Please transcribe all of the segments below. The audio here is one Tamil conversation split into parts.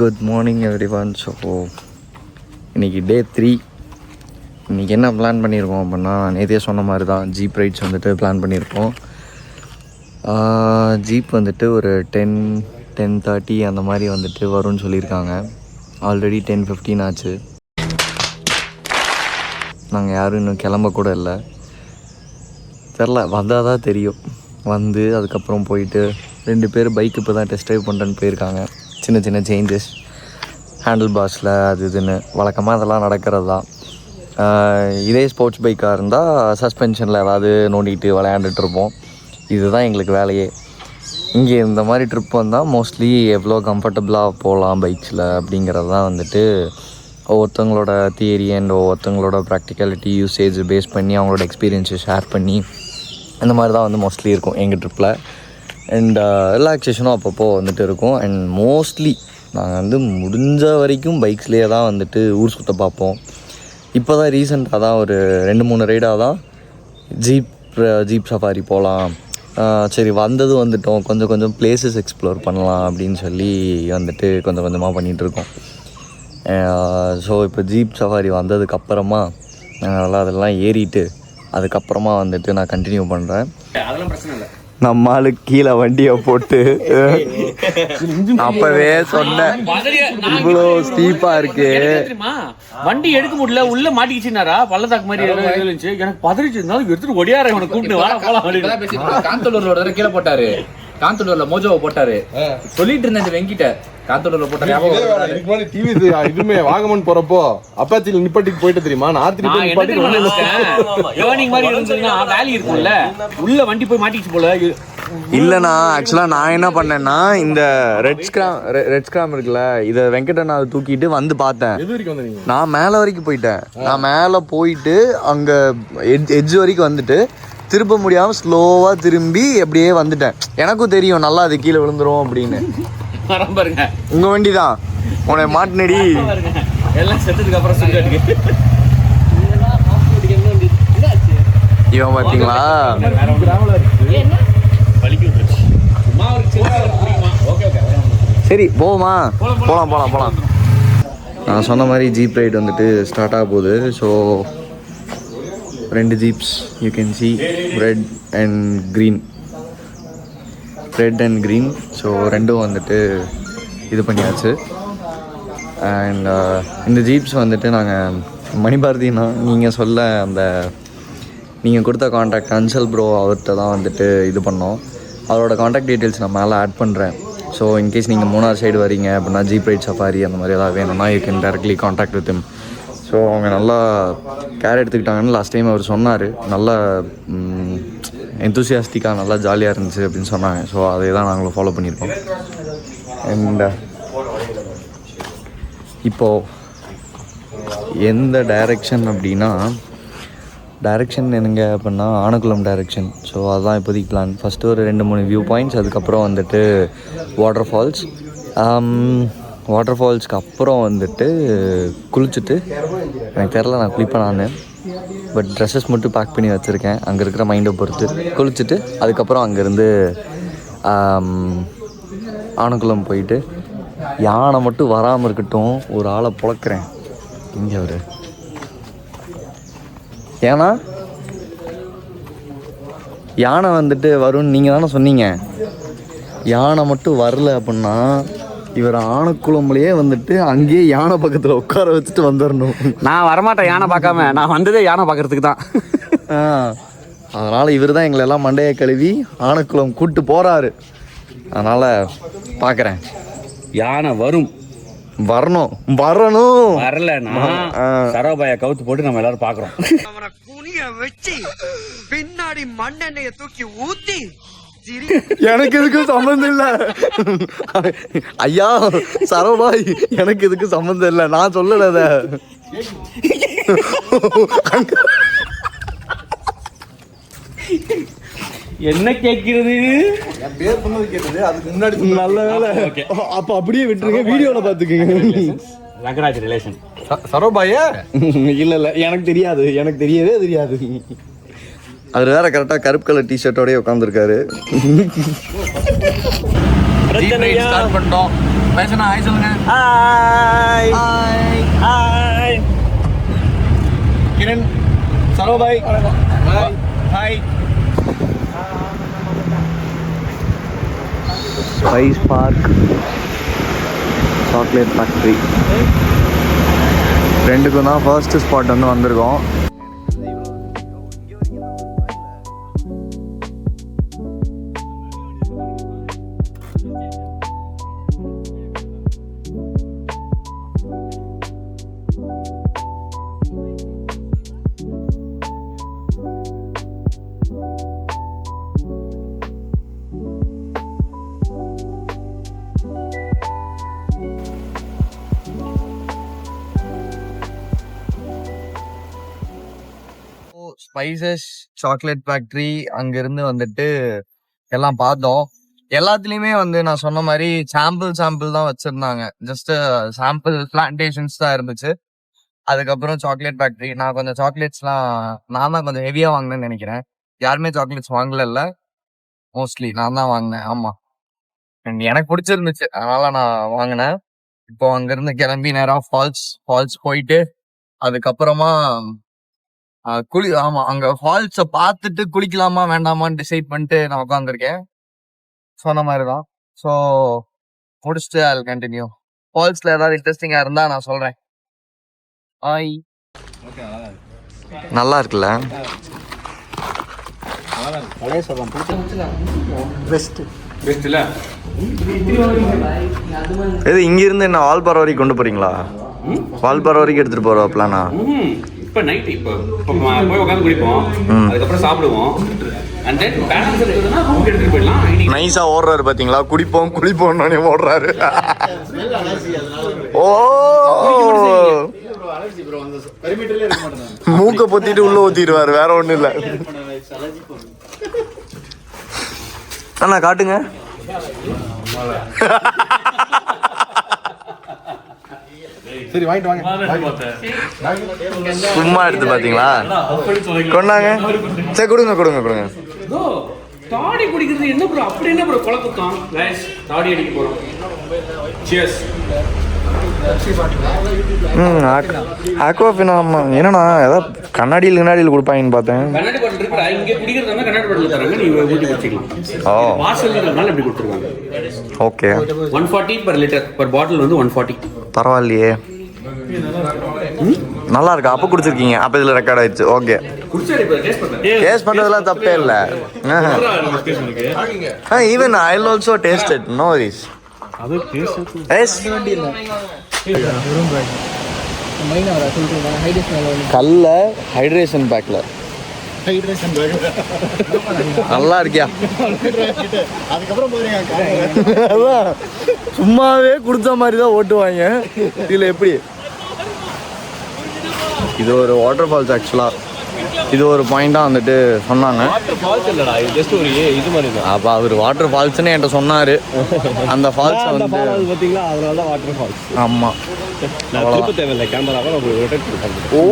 Good morning everyone. ஸோ இன்றைக்கி டே 3. இன்றைக்கி என்ன பிளான் பண்ணியிருக்கோம் அப்படின்னா, நேற்றே சொன்ன மாதிரி தான் ஜீப் ரைட்ஸ் வந்துட்டு பிளான் பண்ணியிருக்கோம். ஜீப் வந்துட்டு ஒரு 10:30 அந்த மாதிரி வந்துட்டு வரும்னு சொல்லியிருக்காங்க. ஆல்ரெடி 10:15 ஆச்சு. நாங்கள் யாரும் இன்னும் கிளம்ப கூட இல்லை. தெரில, வந்தால் தான் தெரியும். வந்து அதுக்கப்புறம் போயிட்டு 2 பேர் பைக் இப்போ தான் டெஸ்ட் ட்ரைவ் பண்ணுறேன்னு போயிருக்காங்க. சின்ன சின்ன சேஞ்சஸ் ஹேண்டில் பார்ஸில் அது இதுன்னு வழக்கமாக அதெல்லாம் நடக்கிறது தான். இதே ஸ்போர்ட்ஸ் பைக்காக இருந்தால் சஸ்பென்ஷனில் ஏதாவது நோண்டிகிட்டு விளையாண்டுட்ருப்போம். இதுதான் எங்களுக்கு வேலையே. இங்கே இந்த மாதிரி ட்ரிப் வந்தால் மோஸ்ட்லி எவ்வளோ கம்ஃபர்டபுளாக போகலாம் பைக்ஸில் அப்படிங்கிறது தான் வந்துட்டு ஒவ்வொருத்தவங்களோட தியரி அண்ட் ஒவ்வொருத்தவங்களோட ப்ராக்டிகாலிட்டி யூசேஜ் பேஸ் பண்ணி அவங்களோட எக்ஸ்பீரியன்ஸை ஷேர் பண்ணி அந்த மாதிரி தான் வந்து மோஸ்ட்லி இருக்கும் எங்கள் ட்ரிப்பில். அண்ட் ரிலாக்ஸேஷனும் அப்பப்போ வந்துட்டு இருக்கும். அண்ட் மோஸ்ட்லி நாங்கள் வந்து முடிஞ்ச வரைக்கும் பைக்ஸ்லேயே தான் வந்துட்டு ஊர் சுற்ற பார்ப்போம். இப்போ தான் ரீசெண்டாக தான் ஒரு 2-3 ரைடாக தான் ஜீப் சஃபாரி போகலாம், சரி வந்தது வந்துட்டோம், கொஞ்சம் கொஞ்சம் பிளேசஸ் எக்ஸ்ப்ளோர் பண்ணலாம் அப்படின்னு சொல்லி வந்துட்டு கொஞ்சம் கொஞ்சமாக பண்ணிகிட்ருக்கோம். ஸோ இப்போ ஜீப் சஃபாரி வந்ததுக்கப்புறமா அதெல்லாம் ஏறிட்டு அதுக்கப்புறமா வந்துட்டு நான் கண்டினியூ பண்ணுறேன். அதெல்லாம் பிரச்சனை இல்லை. நம்ம ஆளுக்கு கீழே வண்டியை போட்டு அப்பவே சொன்னேன், இவ்வளோ ஸ்டீப்பா இருக்கு, வண்டி எடுக்க முடியல, உள்ள மாட்டிக்கிச்சுனாரா பள்ளத்தாக்கு மாதிரி இருந்துச்சு. எனக்கு பதறிச்சு இருந்தாலும் எடுத்துட்டு ஒடியார இவனை கூப்பிட்டு வர போலாம். காந்தலூர்ல கீழே போட்டாரு, காந்தலூர்ல மோஜோவை போட்டாரு சொல்லிட்டு இருந்தேன். வெங்கிட்ட காந்தலூர்ல போட்டாரு. இதுமே வாகமன் போறப்போ அப்பாச்சில நிப்பாட்டிட்டு போயிட்டு தெரியுமா, உள்ள வண்டி போய் மாட்டிச்சு போல. இல்லைண்ணா, ஆக்சுவலாக நான் என்ன பண்ணேன்னா, இந்த ரெட் ஸ்கிராம் இருக்குல்ல, இதை வெங்கடண்ணா தூக்கிட்டு வந்து பார்த்தேன். நான் மேலே வரைக்கும் போயிட்டேன். நான் மேலே போயிட்டு அங்கே எட்ஜ் வரைக்கும் வந்துட்டு திரும்ப முடியாமல் ஸ்லோவாக திரும்பி எப்படியே வந்துட்டேன். எனக்கும் தெரியும் நல்லா அது கீழே விழுந்துரும் அப்படின்னு. பாருங்க, உங்கள் வண்டி தான் உன்னை மாட்டினடி. எல்லாம் செத்ததுக்கு அப்புறம் இவன் பார்த்தீங்களா, சரி போமா, போகலாம். நான் சொன்ன மாதிரி ஜீப் ரைடு வந்துட்டு ஸ்டார்ட் ஆக போகுது. So 2 jeeps you can see, red and green. So ரெண்டும் வந்துட்டு இது பண்ணியாச்சு. அண்ட் இந்த ஜீப்ஸ் வந்துட்டு நாங்கள் மணிபாரதினா நீங்கள் சொல்ல அந்த நீங்கள் கொடுத்த காண்டாக்ட் அன்சல் ப்ரோ அவர்கிட்ட தான் வந்துட்டு இது பண்ணோம். அவரோட காண்டாக்ட் டீட்டெயில்ஸ் நான் மேலே ஆட் பண்ணுறேன். ஸோ இன்கேஸ் நீங்கள் 3ஆவது சைடு வரீங்க அப்படின்னா ஜீப் ரைட் சஃபாரி அந்த மாதிரி ஏதாவது வேணும்னா you can directly contact with him. So அவங்க நல்லா கேர் எடுத்துக்கிட்டாங்கன்னு லாஸ்ட் டைம் அவர் சொன்னார். நல்லா எந்தூசியாஸ்டிக்காக நல்லா ஜாலியாக இருந்துச்சு அப்படின்னு சொன்னாங்க. ஸோ அதை தான் நாங்களும் ஃபாலோ பண்ணியிருக்கோம். அண்ட் இப்போது எந்த டைரெக்ஷன் அப்படின்னா, டைரெக்ஷன் என்னங்க அப்படின்னா ஆனக்குளம் டைரெக்ஷன். ஸோ அதுதான் இப்போதைக்கு பிளான். ஃபஸ்ட்டு ஒரு 2-3 வியூ பாயிண்ட்ஸ், அதுக்கப்புறம் வந்துட்டு வாட்டர் ஃபால்ஸ்க்கு அப்புறம் வந்துட்டு குளிச்சுட்டு, எனக்கு தெரில நான் குளிப்பேன் நான், பட் ட்ரெஸ்ஸஸ் மட்டும் பேக் பண்ணி வச்சுருக்கேன் அங்கே இருக்கிற மைண்டை பொறுத்து. குளிச்சுட்டு அதுக்கப்புறம் அங்கேருந்து ஆனக்குளம் போயிட்டு, யானை மட்டும் வராமல் இருக்கட்டும், ஒரு ஆளை புழக்கிறேன் இங்கே ஒரு. ஏன்னா யானை வந்துட்டு வரும்னு நீங்கள் தானே சொன்னீங்க. யானை மட்டும் வரல அப்படின்னா இவர் ஆனக்குளம்லையே வந்துட்டு அங்கேயே யானை பக்கத்தில் உட்கார வச்சுட்டு வந்துடணும். நான் வரமாட்டேன் யானை பார்க்காம, நான் வந்ததே யானை பார்க்கறதுக்கு தான். அதனால் இவர் தான் எங்களை எல்லாம் மண்டையை கழுவி ஆனக்குளம் கூப்பிட்டு போகிறாரு. அதனால் பார்க்குறேன். யானை வரணும், வரலன்னா சரோபாய கவுத்து போட்டு நம்ம எல்லாரும் பாக்குறோம். அவனை குனிய வச்சு பின்னாடி மண்ணெண்ணெய தூக்கி ஊத்தி, எனக்கு இதுக்கு சம்மந்தம் இல்லை ஐயா சரோபாய், எனக்கு இதுக்கு சம்மந்தம் இல்லை, நான் சொல்லல அத. என்ன கேட்கிறது, பேர் சொன்னது கேட்டது, அதுக்கு முன்னாடி நல்ல வேலை. அப்ப அப்படியே விட்டுருங்க, வீடியோல பாத்துக்கங்க. ரங்கராஜ் ரிலேஷன் சரோபாய இல்ல எனக்கு தெரியவே தெரியாது. அவர் வேற கரெக்டாக கருப்பு கலர் டிஷர்ட்டோடய உட்காந்துருக்காரு. ஸ்டார்ட் பண்ணிட்டோம். பேசணும். ஹாய் சொல்லுங்க. ஹாய் ஹாய் ஹாய் கிரண் சரோபாய் hi. Spice park, chocolate factory ரெண்டுக்கும் தான் ஃபர்ஸ்ட் ஸ்பாட் வந்து வந்திருக்கோம். ஸ்பைசஸ் சாக்லேட் ஃபேக்ட்ரி அங்கிருந்து வந்துட்டு எல்லாம் பார்த்தோம். எல்லாத்துலேயுமே வந்து நான் சொன்ன மாதிரி சாம்பிள் தான் வச்சுருந்தாங்க. ஜஸ்ட் சாம்பிள் பிளான்டேஷன்ஸ் தான் இருந்துச்சு. அதுக்கப்புறம் சாக்லேட் ஃபேக்ட்ரி. நான் கொஞ்சம் சாக்லேட்ஸ்லாம் நான் தான் கொஞ்சம் ஹெவியாக வாங்கினேன்னு நினைக்கிறேன். யாருமே சாக்லேட்ஸ் வாங்கல, மோஸ்ட்லி நான் தான் வாங்கினேன். ஆமாம், எனக்கு பிடிச்சிருந்துச்சு, அதனால நான் வாங்கினேன். இப்போ அங்கேருந்து கிளம்பி நேராக ஃபால்ஸ் போயிட்டு அதுக்கப்புறமா ஆமா அங்க ஃபால்ஸை பார்த்துட்டு குளிக்கலாமா வேண்டாமான்னு டிசைட் பண்ணிட்டு நான் உட்காந்துருக்கேன். சொன்ன மாதிரிதான். ஸோ முடிச்சுட்டு ஐ வில் கண்டினியூ. ஃபால்ஸ்ல ஏதாவது இன்ட்ரெஸ்டிங்கா இருந்தா நான் சொல்றேன். ஆய், நல்லா இருக்குல்ல? இது இங்க இருந்து என்ன வால்பாறை வரைக்கும் கொண்டு போறீங்களா? வால்பாறை வரைக்கும் எடுத்துட்டு போறோம் பிளானா? இப்போ நைட் இப்போ போய் உட்காந்து குடிப்போம், அதுக்கப்புறம் சாப்பிடுவோம். அண்ட் தென் பேலன்ஸ் இருக்குதுன்னா ரூமுக்கு எடுத்துட்டு போயிடலாம். நைஸா ஓடுறாரு பாத்தீங்களா? குடிப்போம்னு ஓடுறாரு. ஓ, மூக்க பொத்திட்டு உள்ள ஊத்திடுவாரு, வேற ஒண்ணும் இல்ல. அண்ணா காட்டுங்க. சரி வாங்கிட்டு வாங்க. சும்மா எடுத்து பாத்தீங்களா? கொண்டாங்க. சரி கொடுங்க. தாடி குடிக்கிறது என்ன ப்ரோ? அப்படி என்ன ப்ரோ குழப்பம்? தாடி அடிக்க போறோம். சியர்ஸ். ஆக்வாஃபினா என்னண்ணா ஏதாவது கண்ணாடியில் கொடுப்பாங்கன்னு பார்த்தேன். கண்ணாடி பாட்டில் இருக்குடா, இங்கே குடிக்கிறதா கண்ணாடி பாட்டில் தராங்க, நீ ஊற்றி குடிச்சிக்கலாம். வாசல்னால இப்படி கொடுத்துருக்காங்க. Okay, 140 per liter per bottle வந்து 140. பரவாயில்லையே, நல்லா இருக்கா? அப்போ குடிச்சிருக்கீங்க, அப்போ இதில் ரெக்கார்ட் ஆயிடுச்சு. ஓகே, டேஸ்ட் பண்ணுறதுலாம் தப்பே இல்லை. Even I will also taste it, no worries. கல்ல ஹைட்ரேஷன் பேக்ல நல்லா இருக்கியா? அதான் சும்மாவே குடிச்ச மாதிரி தான் ஓட்டுவாங்க. இதுல எப்படி? இது ஒரு வாட்டர் ஃபால்ஸ். ஆக்சுவலா இது ஒரு பாயிண்டா வந்துட்டு சொன்னாங்க. அப்ப அவர் வாட்டர் ஃபால்ஸ்ன்னு என்கிட்ட சொன்னாரு. அந்த ஃபால்ஸ் வந்து பாத்தீங்களா, அதனால தான் வாட்டர் ஃபால்ஸ். ஆமா, தேவையில்லை கேமராவை ஓ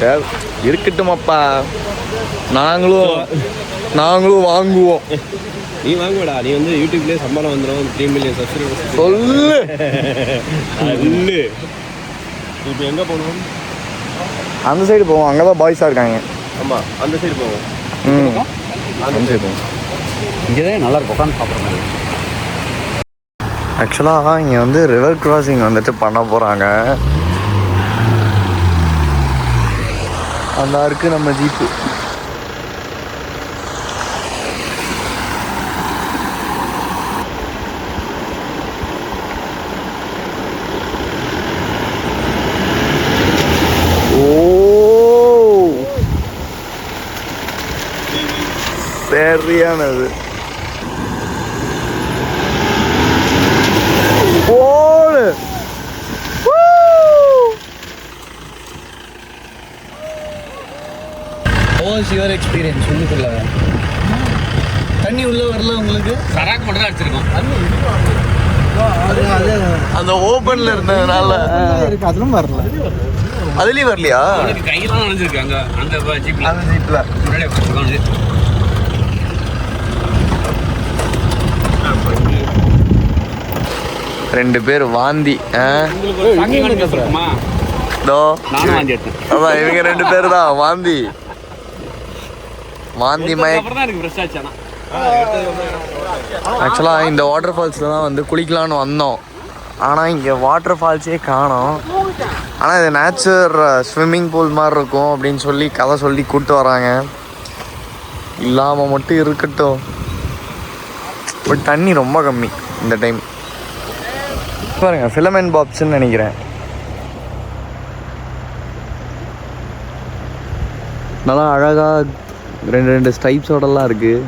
சரி இருக்கட்டுமாப்பா, நாங்களும் வாங்குவோம். நீ வாங்குவடா, நீ வந்து யூடியூப்லேயே சம்பளம் வந்துடும். 3 million சப்ஸ்கிரைபர்ஸ் சொல்லு. இப்போ எங்கே போகணும்? அந்த சைடு போவோம், அங்கே தான் பாய்ஸாக இருக்காங்க. ஆமாம், அந்த சைடு போவோம். அந்த சைடு போவோம். இங்கே தான் நல்லா இருக்கும் உட்காந்து சாப்பிட்ற மாதிரி. ஆக்சுவலாக இங்கே வந்து ரிவர் கிராசிங் வந்துட்டு பண்ண போகிறாங்க. அந்த இருக்குது நம்ம ஜீப்பு. சரியானது. போடு. What's your experience? உள்ளுக்குள்ள தண்ணி உள்ள வரல உங்களுக்கு? சராக் மட்டும் தான் அடிச்சிருக்கோம். அந்த ஓப்பன்ல இருந்ததுனால அதுவும் வரல. அதுலயும் வரலையா? கையெல்லாம் நினைஞ்சிருக்காங்க அந்த ஜீப்ல. அந்த ஜீப்ல முன்னாடி 2 பேர் வாந்தி. இதோ நானும் வாந்தி எடுத்தேன். அதான் இவங்க 2 பேர் தான் வாந்தி மயக்கம். அப்புறம் தான் எனக்கு ஃப்ரெஷ் ஆச்சு. ஆக்சுவலாக இந்த வாட்டர் ஃபால்ஸில் தான் வந்து குளிக்கலான்னு வந்தோம். ஆனால் இங்கே வாட்டர் ஃபால்ஸே காணோம். ஆனால் இது நேச்சர் ஸ்விம்மிங் பூல் மாதிரி இருக்கும் அப்படின்னு சொல்லி கதை சொல்லி கூப்பிட்டு வராங்க. இல்லாமல் மட்டும் இருக்கட்டும். பட் தண்ணி ரொம்ப கம்மி இந்த டைம். பாருங்க ஃபிலமெண்ட் பாப்ஸ்ன்னு நினைக்கிறேன். நல்லா அழகாக 2 ஸ்டைப்ஸோடலாம் இருக்குது.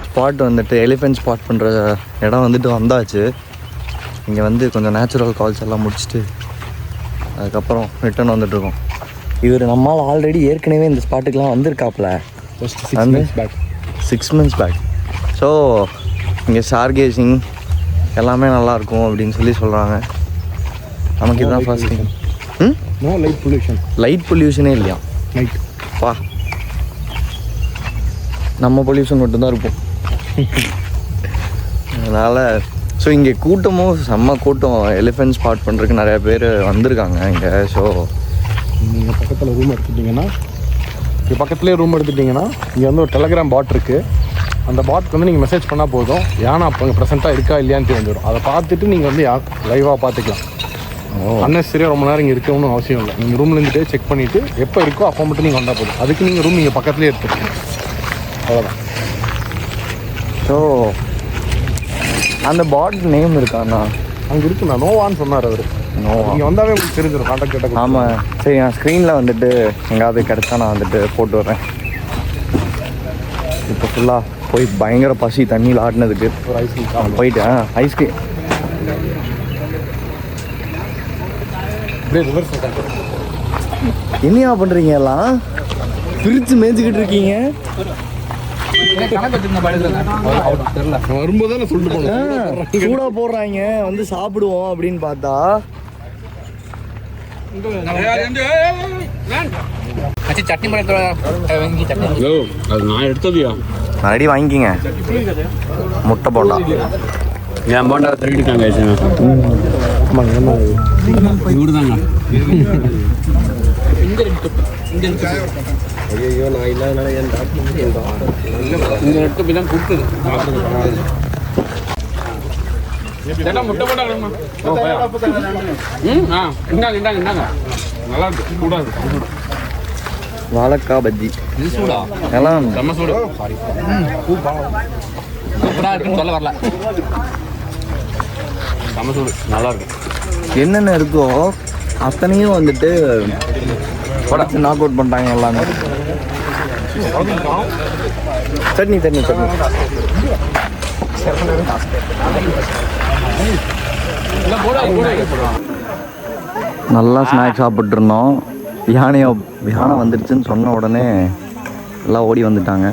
ஸ்பாட் வந்துட்டு எலிஃபென்ட் ஸ்பாட் பண்ணுற இடம் வந்துட்டு வந்தாச்சு. இங்கே வந்து கொஞ்சம் நேச்சுரல் கால்ஸ் எல்லாம் முடிச்சுட்டு அதுக்கப்புறம் ரிட்டர்ன் வந்துட்டுருக்கோம். இவர் நம்மால் ஆல்ரெடி ஏற்கனவே இந்த ஸ்பாட்டுக்கெலாம் வந்திருக்காப்புல வந்து 6 months பேக். ஸோ இங்கே ஸ்டார்கேசிங் எல்லாமே நல்லாயிருக்கும் அப்படின்னு சொல்லி சொல்கிறாங்க. நமக்கு இதுதான் ஃபர்ஸ்ட் டைம். லைட் பொல்யூஷனே இல்லையா? வா, நம்ம பொல்யூஷன் மட்டும்தான் இருப்போம். அதனால் ஸோ இங்கே கூட்டமும் செம்ம கூட்டம். எலிஃபென்ட் ஸ்பாட் பண்ணுறதுக்கு நிறையா பேர் வந்திருக்காங்க இங்கே. ஸோ நீங்கள் பக்கத்தில் ரூம் எடுத்துட்டிங்கன்னா இங்கே பக்கத்துலேயே ரூம் எடுத்துட்டிங்கன்னா இங்கே வந்து ஒரு டெலகிராம் பாட் இருக்குது. அந்த பாட்க்கு வந்து நீங்கள் மெசேஜ் பண்ணால் போதும், யானை அப்போ அங்கே ப்ரெசென்ட்டாக இருக்கா இல்லையான்னு தெரிஞ்சிடும். அதை பார்த்துட்டு நீங்கள் வந்து லைவாக பார்த்துக்கலாம். அன்னெசரியாக ரொம்ப நேரம் இங்கே இருக்கணும்னு அவசியம் இல்லை. நீங்கள் ரூமில் இருந்துகிட்டே செக் பண்ணிவிட்டு எப்போ இருக்கோ அப்போ மட்டும் நீங்கள் வந்தால் போதும். அதுக்கு நீங்கள் ரூம் நீங்கள் பக்கத்துலேயே எடுத்துருக்கீங்க, அவ்வளோதான். ஸோ அந்த பாட் நேம் இருக்காண்ணா? அங்கே இருக்குண்ணா, நோவான்னு சொன்னார் அவர். நோவா நீங்கள் வந்தாவே உங்களுக்கு தெரிஞ்சிடும், கான்டாக்ட் கேட்டால். ஆமாம், சரி. நான் ஸ்க்ரீனில் வந்துட்டு எங்கேயாவது கிடச்சா நான் வந்துட்டு போட்டு வரேன். இப்போ ஃபுல்லாக போய் பயங்கர பசி தண்ணியில் ஆடினதுக்கு ஒரு ஐஸ்கிரீம் போயிட்டேன். ஐஸ்கிரீம் என்னையா பண்ணுறீங்க? எல்லாம் பிரித்து மேய்ச்சிக்கிட்டு இருக்கீங்க. வரும்போது தான் சொல்லிட்டு போனேன், சூடாக போடுறாங்க வந்து சாப்பிடுவோம் அப்படின்னு பார்த்தா சட்னி சட்னி அது நான் எடுத்ததுயா. மறுபடியும் வாங்கிக்கிங்க. முட்டை போண்டா என் போண்டா திருடிட்டாங்க. இவரு தாங்க. ஐயோ நான் இல்லாதனால என் இந்த எடுத்து போய் தான் கொடுத்தது. முட்டை போட்டா இந்தாங்க இந்தாங்க இந்தாங்க. நல்லா இருக்கு, சூடா இருக்கு. வாழைக்காய் பஜ்ஜி இது சூடா எல்லாம் செம்ம சூடு. சூப்பரா இருக்குன்னு சொல்ல வரல. செம்ம சூடு, நல்லா இருக்கு. என்னென்ன இருக்கோ அத்தனையும் வந்துட்டு படத்தை நாக் அவுட் பண்ணிட்டாங்க எல்லாமே. சட்னி தண்ணி சட்னி நல்லா ஸ்நாக்ஸ் சாப்பிட்டு இருந்தோம். யானை வந்துடுச்சுன்னு சொன்ன உடனே எல்லாம் ஓடி வந்துட்டாங்க.